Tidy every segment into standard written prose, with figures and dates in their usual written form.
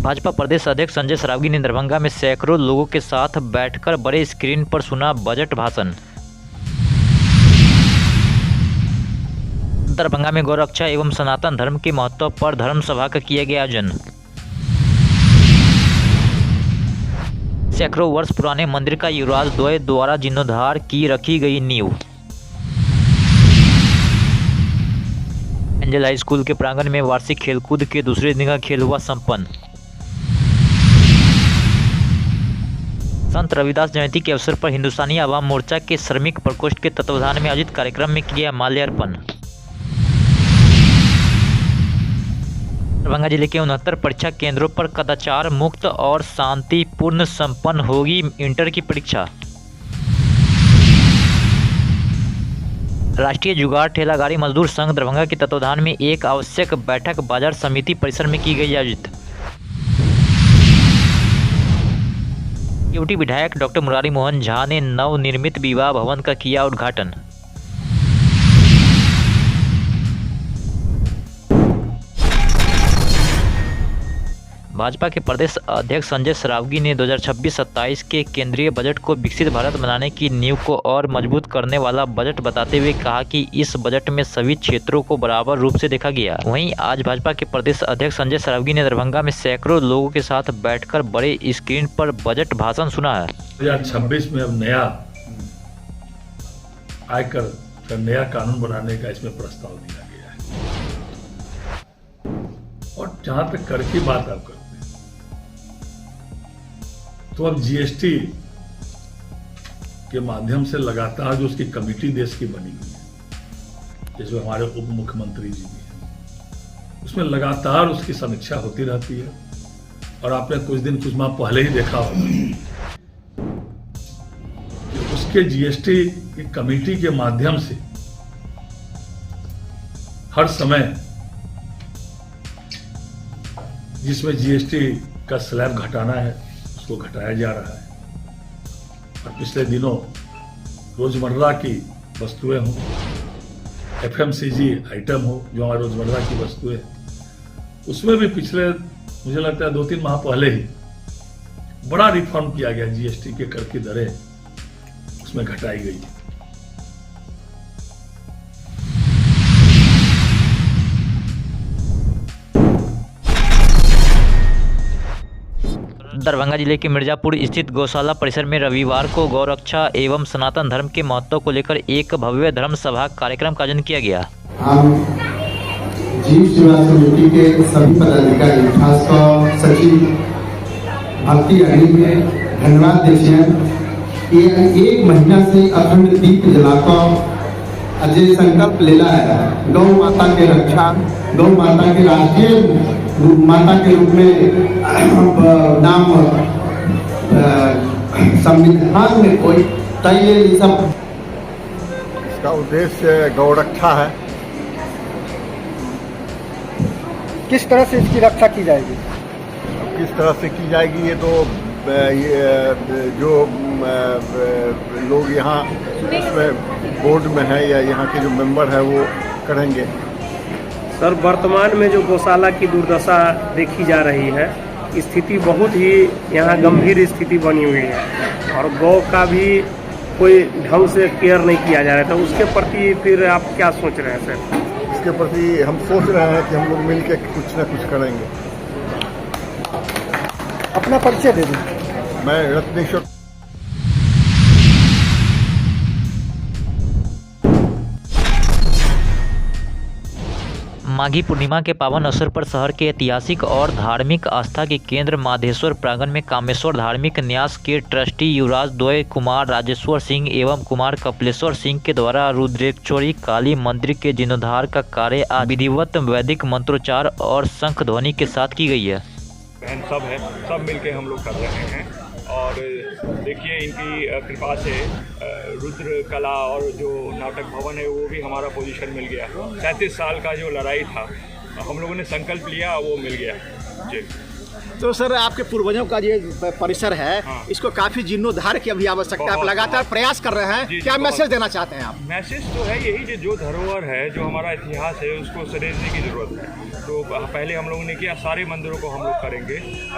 भाजपा प्रदेश अध्यक्ष संजय सरावगी ने दरभंगा में सैकड़ों लोगों के साथ बैठकर बड़े स्क्रीन पर सुना बजट भाषण। दरभंगा में गौरक्षा एवं सनातन धर्म के महत्व पर धर्म सभा का किया गया आयोजन। सैकड़ों वर्ष पुराने मंदिर का युवराज द्वय द्वारा जीर्णोद्धार की रखी गई नींव। एंजल हाई स्कूल के प्रांगण में वार्षिक खेलकूद के दूसरे दिन का खेल हुआ संपन्न। संत रविदास जयंती के अवसर पर हिंदुस्तानी आवाम मोर्चा के श्रमिक प्रकोष्ठ के तत्वावधान में आयोजित कार्यक्रम में किया माल्यार्पण। दरभंगा जिले के 69 परीक्षा केंद्रों पर कदाचार मुक्त और शांतिपूर्ण संपन्न होगी इंटर की परीक्षा। राष्ट्रीय जुगाड़ ठेला गाड़ी मजदूर संघ दरभंगा के तत्वावधान में एक आवश्यक बैठक बाजार समिति परिसर में की गई आयोजित। केवटी विधायक डॉक्टर मुरारी मोहन झा ने नवनिर्मित विवाह भवन का किया उद्घाटन। भाजपा के प्रदेश अध्यक्ष संजय सरावगी ने 2026-27 के केंद्रीय बजट को विकसित भारत बनाने की नींव को और मजबूत करने वाला बजट बताते हुए कहा कि इस बजट में सभी क्षेत्रों को बराबर रूप से देखा गया। वहीं आज भाजपा के प्रदेश अध्यक्ष संजय सरावगी ने दरभंगा में सैकड़ों लोगों के साथ बैठकर बड़े स्क्रीन पर बजट भाषण सुना है। 2026 में अब नया आयकर का नया कानून बनाने का इसमें प्रस्ताव दिया गया है। और जहां तक कर की बात आप करते हैं तो अब जीएसटी के माध्यम से लगातार जो उसकी कमेटी देश की बनी हुई है, जिसमें हमारे उप मुख्यमंत्री जी भी हैं, उसमें लगातार उसकी समीक्षा होती रहती है। और आपने कुछ माह पहले ही देखा होगा कि उसके जीएसटी की कमेटी के माध्यम से हर समय जिसमें जीएसटी का स्लैब घटाना है उसको घटाया जा रहा है। और पिछले दिनों रोजमर्रा की वस्तुएं हों, एफएमसीजी आइटम हो जो हमारे रोजमर्रा की वस्तुएं, उसमें भी पिछले मुझे लगता है 2-3 माह पहले ही बड़ा रिफॉर्म किया गया। जीएसटी के कर की दरें उसमें घटाई गई। दरभंगा जिले के मिर्जापुर स्थित गौशाला परिसर में रविवार को गौरक्षा एवं सनातन धर्म के महत्व को लेकर एक भव्य धर्म सभा कार्यक्रम का आयोजन किया गया। हम जीव सेवा समिति के सभी पदाधिकारी खासकर सचिव भक्ति अग्नि में धन्यवाद देते हैं कि 1 महीना से अखंड दीप जलाकर अजय संकल्प लेना है गौ माता के रक्षा, गौ माता के राष्ट्रीय माता के रूप में नाम संविधान में कोई तय सब। इसका उद्देश्य गौरक्षा है। किस तरह से इसकी रक्षा की जाएगी? किस तरह से की जाएगी ये तो जो लोग यहाँ इसमें बोर्ड में है या यहाँ के जो मेंबर है वो करेंगे। सर, वर्तमान में जो गौशाला की दुर्दशा देखी जा रही है, स्थिति बहुत ही यहाँ गंभीर स्थिति बनी हुई है और गौ का भी कोई ढंग से केयर नहीं किया जा रहा था। उसके प्रति फिर आप क्या सोच रहे हैं सर? इसके प्रति हम सोच रहे हैं कि हम लोग मिलकर कुछ न कुछ करेंगे। अपना परिचय दे दीजिए। मैं रत्नेश्वर। माघी पूर्णिमा के पावन अवसर पर शहर के ऐतिहासिक और धार्मिक आस्था के केंद्र माधेश्वर प्रांगण में कामेश्वर धार्मिक न्यास के ट्रस्टी युवराज द्वय कुमार राजेश्वर सिंह एवं कुमार कपिलेश्वर सिंह के द्वारा रुद्रेश्वरी काली मंदिर के जीर्णोद्धार का कार्य आज विधिवत वैदिक मंत्रोच्चार और शंख ध्वनि के साथ की गई है। बहन सब मिलके हम लोग कर रहे हैं और देखिए इनकी कृपा से रुद्र कला और जो नाटक भवन है वो भी हमारा पोजीशन मिल गया। 37 साल का जो लड़ाई था हम लोगों ने संकल्प लिया वो मिल गया जी। तो सर आपके पूर्वजों का ये परिसर है, हाँ। इसको काफी जीर्णोद्धार की अभी आवश्यकता है, आप बहुत, लगातार बहुत। प्रयास कर रहे हैं, जी, क्या बहुत। मैसेज देना चाहते हैं आप? मैसेज तो है यही कि जो धरोहर है, जो हमारा इतिहास है, उसको सहेजने की ज़रूरत है। तो पहले हम लोगों ने किया, सारे मंदिरों को हम लोग करेंगे।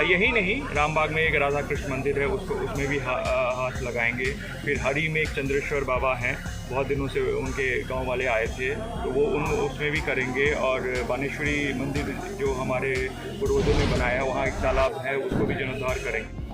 यही नहीं, रामबाग में एक राधा कृष्ण मंदिर है, उसको उसमें भी हाथ लगाएंगे। फिर हरी में एक चंद्रेश्वर बाबा हैं, बहुत दिनों से उनके गांव वाले आए थे, तो वो उसमें भी करेंगे। और बानेश्वरी मंदिर जो हमारे पूर्वजों ने बनाया, वहाँ एक तालाब है, उसको भी जीर्णोद्धार करेंगे।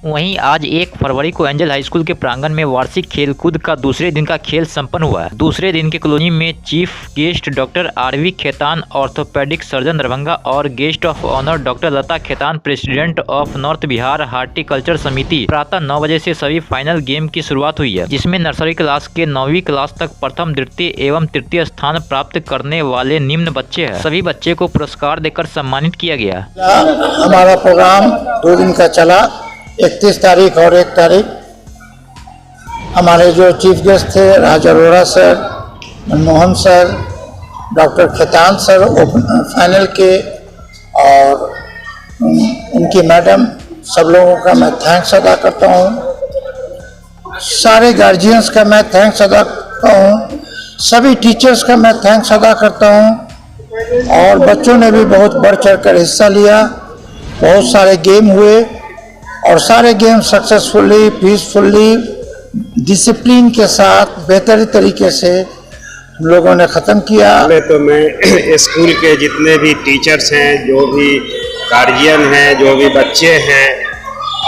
वहीं आज 1 फरवरी को एंजल हाई स्कूल के प्रांगण में वार्षिक खेलकूद का दूसरे दिन का खेल संपन्न हुआ है। दूसरे दिन के कॉलोनी में chief guest doctor R V Khetan, orthopaedic surgeon Darbhanga, और guest of honour doctor Lata Khetan, president of north Bihar horticulture समिति। प्रातः 9 बजे से सभी फाइनल गेम की शुरुआत हुई है, जिसमें नर्सरी क्लास के 9वीं क्लास तक प्रथम, द्वितीय एवं तृतीय स्थान प्राप्त करने वाले निम्न बच्चे हैं। सभी बच्चे को पुरस्कार देकर सम्मानित किया गया। हमारा प्रोग्राम 2 दिन का चला, 31 तारीख और 1 तारीख। हमारे जो चीफ गेस्ट थे, Raj Arora sir, Manmohan sir, doctor Khetan sir final के, और उनकी मैडम, सब लोगों का मैं थैंक्स अदा करता हूँ। सारे गार्जियंस का मैं थैंक्स अदा करता हूँ, सभी टीचर्स का मैं थैंक्स अदा करता हूँ। और बच्चों ने भी बहुत बढ़ चढ़ कर हिस्सा लिया, बहुत सारे गेम हुए और सारे गेम सक्सेसफुली, पीसफुली, डिसिप्लिन के साथ, बेहतरी तरीके से हम लोगों ने ख़त्म किया। पहले तो मैं स्कूल के जितने भी टीचर्स हैं, जो भी गार्जियन हैं, जो भी बच्चे हैं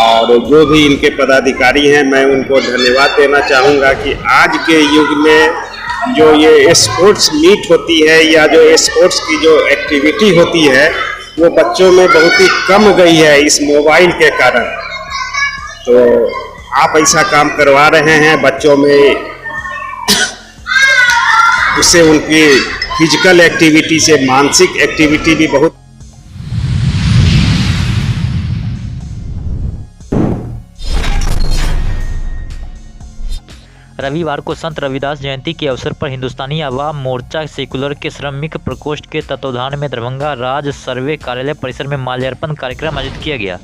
और जो भी इनके पदाधिकारी हैं, मैं उनको धन्यवाद देना चाहूँगा कि आज के युग में जो ये स्पोर्ट्स मीट होती है या जो स्पोर्ट्स की जो एक्टिविटी होती है, वो बच्चों में बहुत ही कम गई है इस मोबाइल के कारण। तो आप ऐसा काम करवा रहे हैं बच्चों में, उससे उनकी फिजिकल एक्टिविटी से मानसिक एक्टिविटी भी बहुत। रविवार को संत रविदास जयंती के अवसर पर हिंदुस्तानी आवाम मोर्चा सेकुलर के श्रमिक प्रकोष्ठ के तत्वाधान में दरभंगा राज्य सर्वे कार्यालय परिसर में माल्यार्पण कार्यक्रम आयोजित किया गया।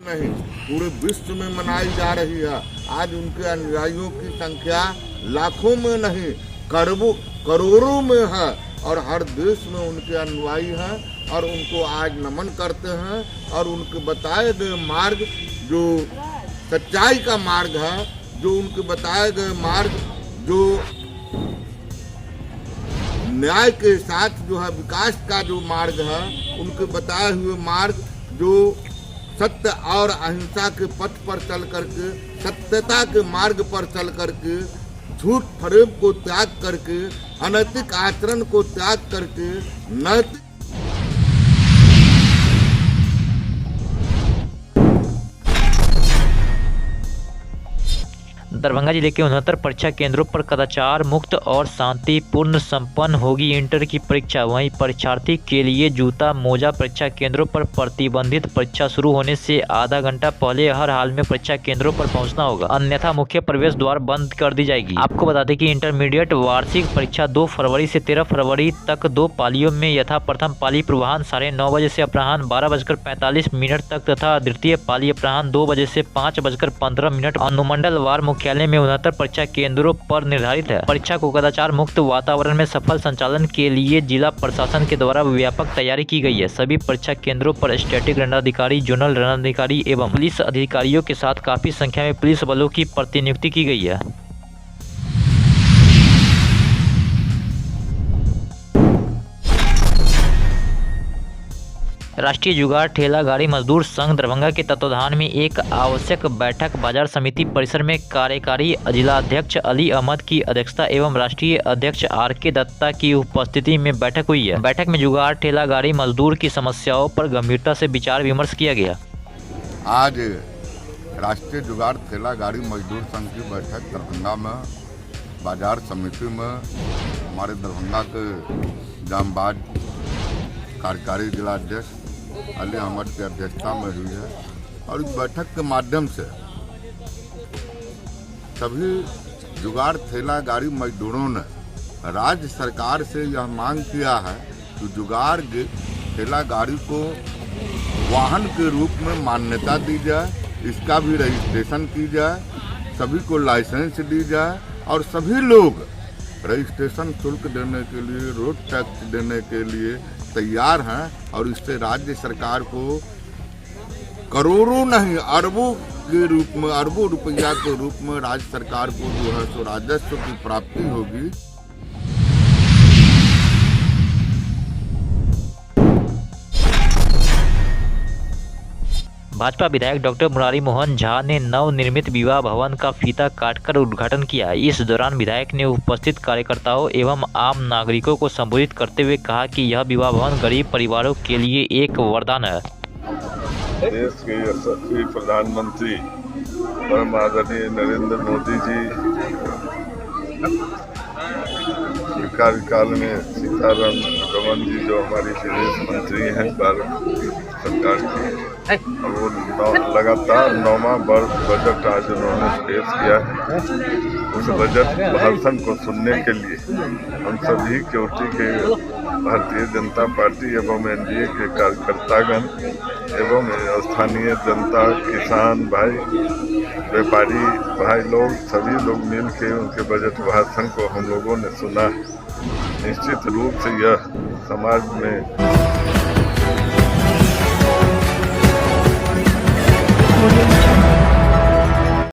नहीं, पूरे विश्व में मनाई जा रही है। आज उनके अनुयायियों की संख्या लाखों में नहीं, करोड़ों में है और हर देश में उनके अनुयायी हैं और उनको आज नमन करते हैं। और उनके बताए गए मार्ग, जो सच्चाई का मार्ग है, जो उनके बताए गए मार्ग, जो न्याय के साथ जो है विकास का जो मार्ग है, उनके बताए हुए मार्ग, जो सत्य और अहिंसा के पथ पर चल करके, सत्यता के मार्ग पर चल करके, झूठ फरेब को त्याग करके, अनैतिक आचरण को त्याग करके नैतिक। दरभंगा जिले के 69 परीक्षा केंद्रों पर कदाचार मुक्त और शांतिपूर्ण संपन्न होगी इंटर की परीक्षा। वहीं परीक्षार्थी के लिए जूता मोजा परीक्षा केंद्रों पर प्रतिबंधित। परीक्षा शुरू होने से आधा घंटा पहले हर हाल में परीक्षा केंद्रों पर पहुंचना होगा, अन्यथा मुख्य प्रवेश द्वार बंद कर दी जाएगी। आपको बता दें कि इंटरमीडिएट वार्षिक परीक्षा 2 फरवरी से 13 फरवरी तक 2 पालियों में यथा प्रथम पाली पूर्वाह्न 9:30 बजे से अपराह्न 12:45 तक तथा द्वितीय पाली अपराह्न 2 बजे से 5:15 अनुमंडल वार मुख्यालय में 69 परीक्षा केंद्रों पर निर्धारित है। परीक्षा को कदाचार मुक्त वातावरण में सफल संचालन के लिए जिला प्रशासन के द्वारा व्यापक तैयारी की गई है। सभी परीक्षा केंद्रों पर स्टैटिक रणनाधिकारी, जोनल रणनाधिकारी एवं पुलिस अधिकारियों के साथ काफी संख्या में पुलिस बलों की प्रतिनियुक्ति की गई है। राष्ट्रीय जुगाड़ ठेला गाड़ी मजदूर संघ दरभंगा के तत्वाधान में एक आवश्यक बैठक बाजार समिति परिसर में कार्यकारी जिलाध्यक्ष अली अहमद की अध्यक्षता एवं राष्ट्रीय अध्यक्ष RK दत्ता की उपस्थिति में बैठक हुई है। बैठक में जुगाड़ ठेला गाड़ी मजदूर की समस्याओं पर गंभीरता से विचार विमर्श किया गया। आज राष्ट्रीय जुगाड़ ठेला गाड़ी मजदूर संघ की बैठक दरभंगा में बाजार समिति में हमारे दरभंगा के जामबाज कार्यकारी जिलाध्यक्ष अली अहमद की अध्यक्षता में हुई है। और इस बैठक के माध्यम से सभी जुगाड़ ठेला गाड़ी मजदूरों ने राज्य सरकार से यह मांग किया है कि जुगाड़ ठेला गाड़ी को वाहन के रूप में मान्यता दी जाए, इसका भी रजिस्ट्रेशन की जाए, सभी को लाइसेंस दी जाए और सभी लोग रजिस्ट्रेशन शुल्क देने के लिए, रोड टैक्स देने के लिए तैयार हैं और इससे राज्य सरकार को करोड़ों नहीं अरबों के रूप में, अरबों रुपया के रूप में राज्य सरकार को जो है सो राजस्व की प्राप्ति होगी। भाजपा विधायक डॉक्टर मुरारी मोहन झा ने नवनिर्मित विवाह भवन का फीता काटकर उद्घाटन किया। इस दौरान विधायक ने उपस्थित कार्यकर्ताओं एवं आम नागरिकों को संबोधित करते हुए कहा कि यह विवाह भवन गरीब परिवारों के लिए एक वरदान है। देश के यशस्वी प्रधानमंत्री परम आदरणीय नरेंद्र मोदी जी कार्यकाल में सीतारमण जी जो हमारी विदेश मंत्री हैं भारत सरकार की, वो लगातार 9वां बजट आज उन्होंने पेश किया है। उस बजट भाषण को सुनने के लिए हम सभी कोटि के भारतीय जनता पार्टी एवं एनडीए के कार्यकर्तागण एवं स्थानीय जनता, किसान भाई, व्यापारी भाई लोग, सभी लोग मिल के उनके बजट भाषण को हम लोगों ने सुना। निश्चित रूप से यह समाज में